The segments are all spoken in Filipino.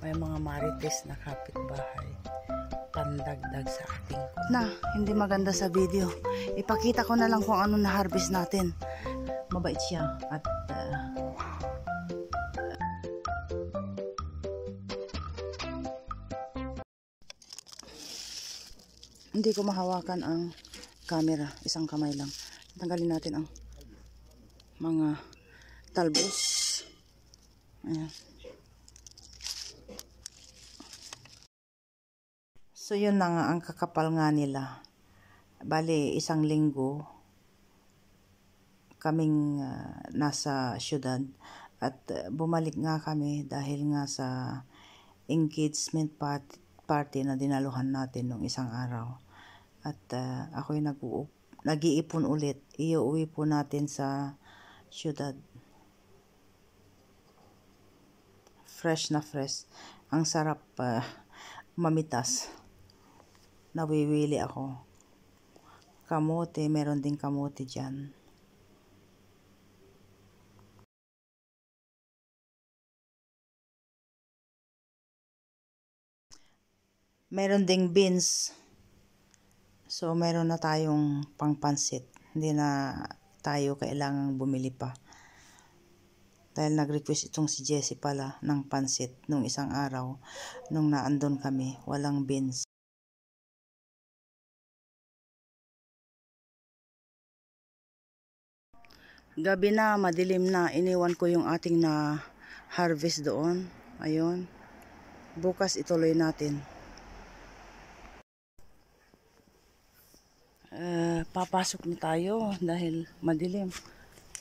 may mga marites na kapitbahay, pandagdag sa ating hindi maganda sa video. Ipakita ko na lang kung ano na-harvest natin. Mabait siya at hindi ko mahawakan ang camera, isang kamay lang. Tanggalin natin ang mga talbos. Ayan. So yun na nga ang kakapal nga nila. Bali, isang linggo kaming nasa syudad at bumalik nga kami dahil nga sa engagement party na dinaluhan natin nung isang araw. At ako'y nag-iipon ulit. Iuwi po natin sa syudad. Fresh na fresh. Ang sarap mamitas. Nawiwili ako. Kamote, meron ding kamote dyan. Meron ding beans. So, meron na tayong pangpansit. Hindi na tayo kailangang bumili pa. Dahil nag-request itong si Jessie pala ng pansit nung isang araw. Nung naandun kami, walang beans. Gabi na, madilim na. Iniwan ko yung ating na harvest doon. Ayun. Bukas ituloy natin. Papasok na tayo dahil madilim.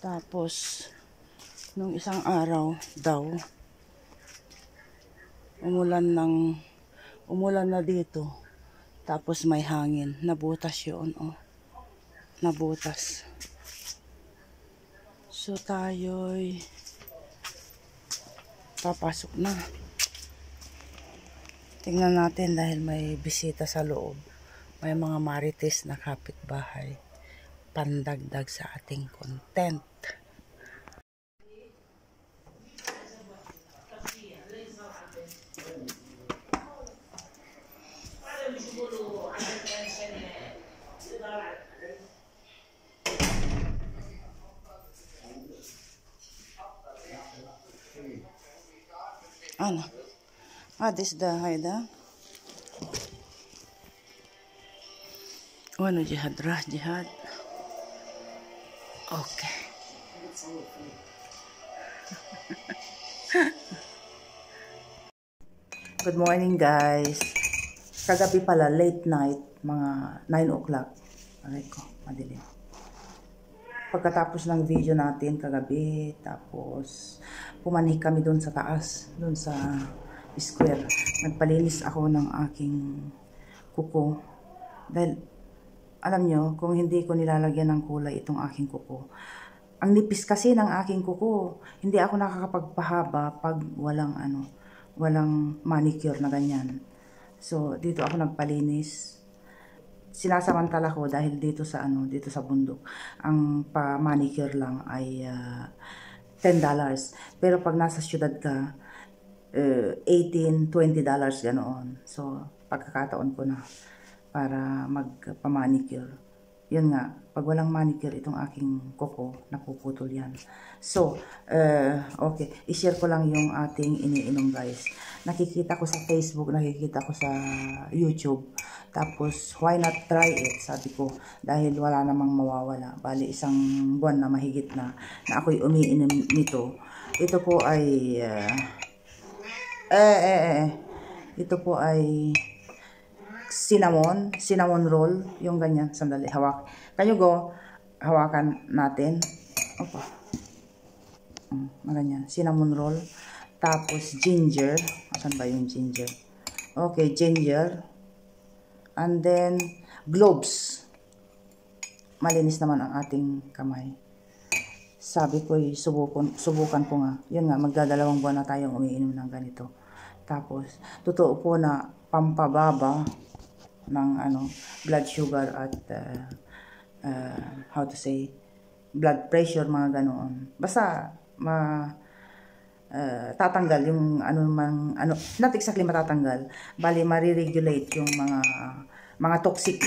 Tapos nung isang araw daw umulan na dito. Tapos may hangin. Nabutas yun, oh. Nabutas. So tayo'y papasok na. Tingnan natin dahil may bisita sa loob. May mga marites na kapitbahay, pandagdag sa ating content. Ano? This is the haida. Ano jihad rah jihad. Okay. Good morning guys. Kagabi pala late night, mga 9 o'clock. Aray ko, madilim. Pagkatapos ng video natin kagabi, tapos pumanik kami doon sa taas, doon sa square. Nagpalinis ako ng aking kuko. Dahil alam nyo, kung hindi ko nilalagyan ng kulay itong aking kuko, ang nipis kasi ng aking kuko, hindi ako nakakapagpahaba pag walang manicure na ganyan. So, dito ako nagpalinis. Sinasamantala ko dahil dito sa bundok, ang pa-manicure lang ay $10. Pero pag nasa syudad ka, $18, $20 ganoon. So, pagkakataon ko na para magpa-manicure. Yun nga, pag walang manicure itong aking kuko, napuputol yan. So, okay, i-share ko lang yung ating iniinom guys. Nakikita ko sa Facebook, nakikita ko sa YouTube. Tapos, why not try it? Sabi ko, dahil wala namang mawawala. Bali, isang buwan na mahigit na ako'y umiinom nito. Ito po ay, ito po ay cinnamon roll, yung ganyan. Sandali, hawak. Kayo hawakan natin. Opo. Ganyan, cinnamon roll. Tapos ginger. Asan ba yung ginger? Okay, ginger. And then gloves. Malinis naman ang ating kamay. Sabi ko, subukan ko nga. Yun nga, magdadalawang buwan na tayong umiinom ng ganito. Tapos, totoo po na pampababa ng blood sugar at how to say, blood pressure, mga ganoon. Basta tatanggal yung not exactly matatanggal, bali mariregulate yung mga toxic,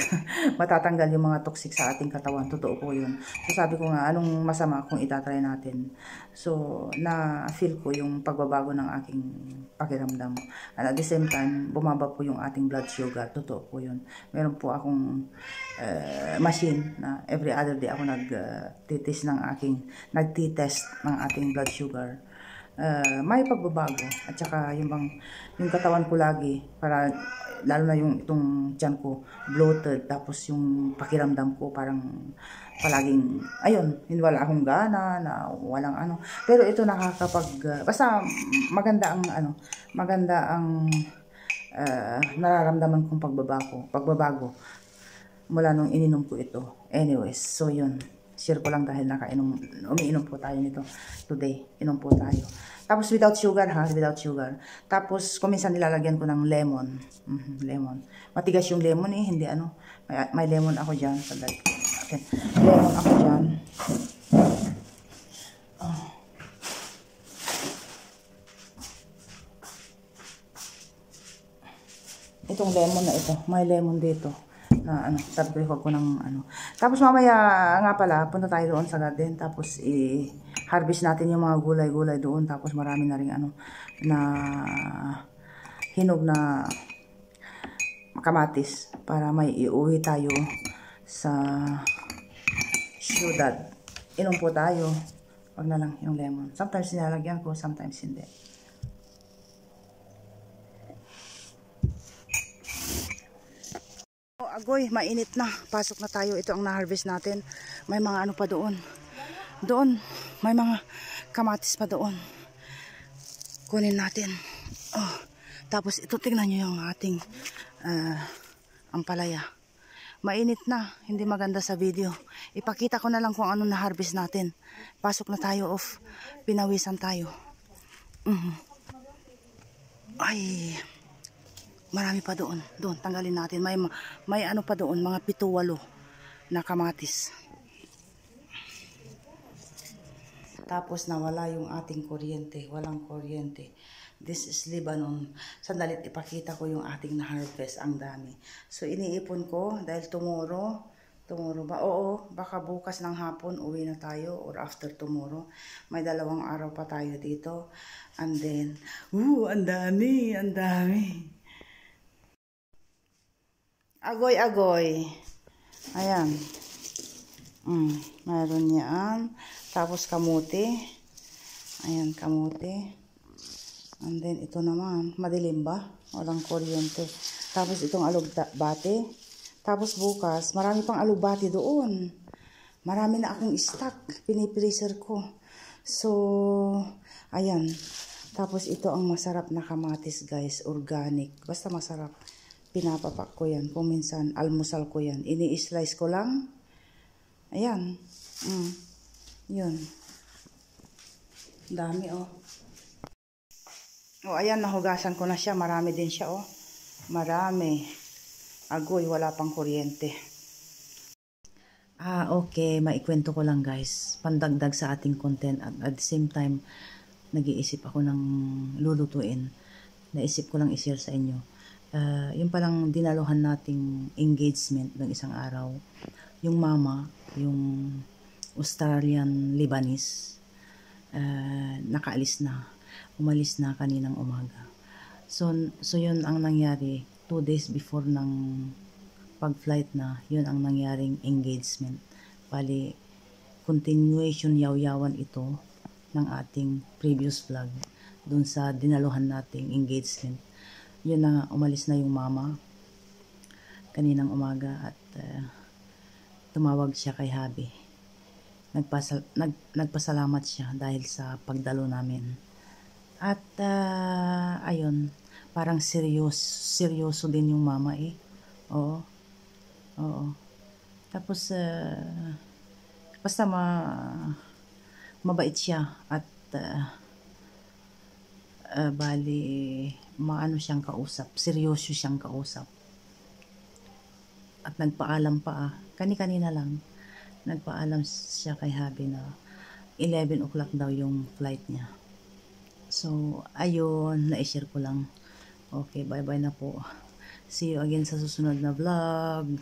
matatanggal yung mga toxic sa ating katawan. Totoo po yun. So sabi ko nga, anong masama kung itatry natin. So na-feel ko yung pagbabago ng aking pakiramdam. And at the same time, bumaba po yung ating blood sugar. Totoo po yun. Meron po akong machine na every other day ako nagtitest ng ating blood sugar. May pagbabago at saka yung katawan ko lagi para lalo na yung itong tiyan ko bloated, tapos yung pakiramdam ko parang palaging hindi wala akong gana na walang pero ito basta maganda ang nararamdaman kong pagbabago mula nung ininom ko ito. Anyways, so yun, share ko lang dahil umiinom po tayo nito today. Inom po tayo. Tapos without sugar without sugar. Tapos kuminsan nilalagyan ko ng lemon. Lemon. Matigas yung lemon hindi may lemon ako diyan. Sandali. Okay. Lemon ako diyan. Itong lemon na ito, may lemon dito. Na sabi ko ng Tapos mamaya nga pala, punta tayo doon sa garden, tapos i-harvest natin yung mga gulay-gulay doon, tapos marami na ring na hinog na kamatis para may iuwi tayo sa syudad. Inom po tayo. Wag na lang yung lemon. Sometimes nilalagyan ko, sometimes hindi. Agoy, mainit na. Pasok na tayo. Ito ang na-harvest natin. May mga pa doon. Doon, may mga kamatis pa doon. Kunin natin. Tapos ito, tingnan nyo yung ating ampalaya. Mainit na. Hindi maganda sa video. Ipakita ko na lang kung ano na-harvest natin. Pasok na tayo off. Pinawisan tayo. Ay... Marami pa doon. Doon, tanggalin natin. May pa doon, mga 7-8 na kamatis. Tapos nawala yung ating kuryente. Walang kuryente. This is Lebanon. Sandali, ipakita ko yung ating na-harvest. Ang dami. So, iniipon ko dahil tomorrow ba? Oo, baka bukas ng hapon uwi na tayo or after tomorrow. May 2 araw pa tayo dito. And then, ang dami, ang dami. Agoy. Ayan. Mayroon yan. Tapos kamuti. Ayan, kamuti. And then, ito naman. Madilim ba? Walang kuryente. Tapos, itong alugbati. Tapos, bukas, marami pang alugbati doon. Marami na akong stock. Pinipreser ko. So, ayan. Tapos, ito ang masarap na kamatis, guys. Organic. Basta masarap. Pinapapak ko yan. Kung minsan, almusal ko yan. Ini-slice ko lang. Ayan. Yun. Dami, ayan, nahugasan ko na siya. Marami din siya, Marami. Agoy, wala pang kuryente. Okay. Maikwento ko lang, guys. Pandagdag sa ating content. At the same time, nag-iisip ako ng lulutuin. Naisip ko lang i-share sa inyo. Yung palang dinaluhan nating engagement ng isang araw, yung mama, yung Australian Lebanese, nakaalis na, umalis na kaninang umaga. So yun ang nangyari 2 days before ng pag-flight na, yun ang nangyaring engagement. Bali, continuation yaw-yawan ito ng ating previous vlog dun sa dinaluhan nating engagement. Yun na, umalis na yung mama kaninang umaga at tumawag siya kay Habi. Nagpasalamat siya dahil sa pagdalo namin. At ayun, parang seryoso din yung mama Oo. Tapos basta mabait siya at bali maano siyang kausap, seryoso siyang kausap. At nagpaalam pa kani-kanina lang, nagpaalam siya kay Habi na 11 o'clock daw yung flight niya. So, ayun, na-share ko lang. Okay, bye-bye na po. See you again sa susunod na vlog.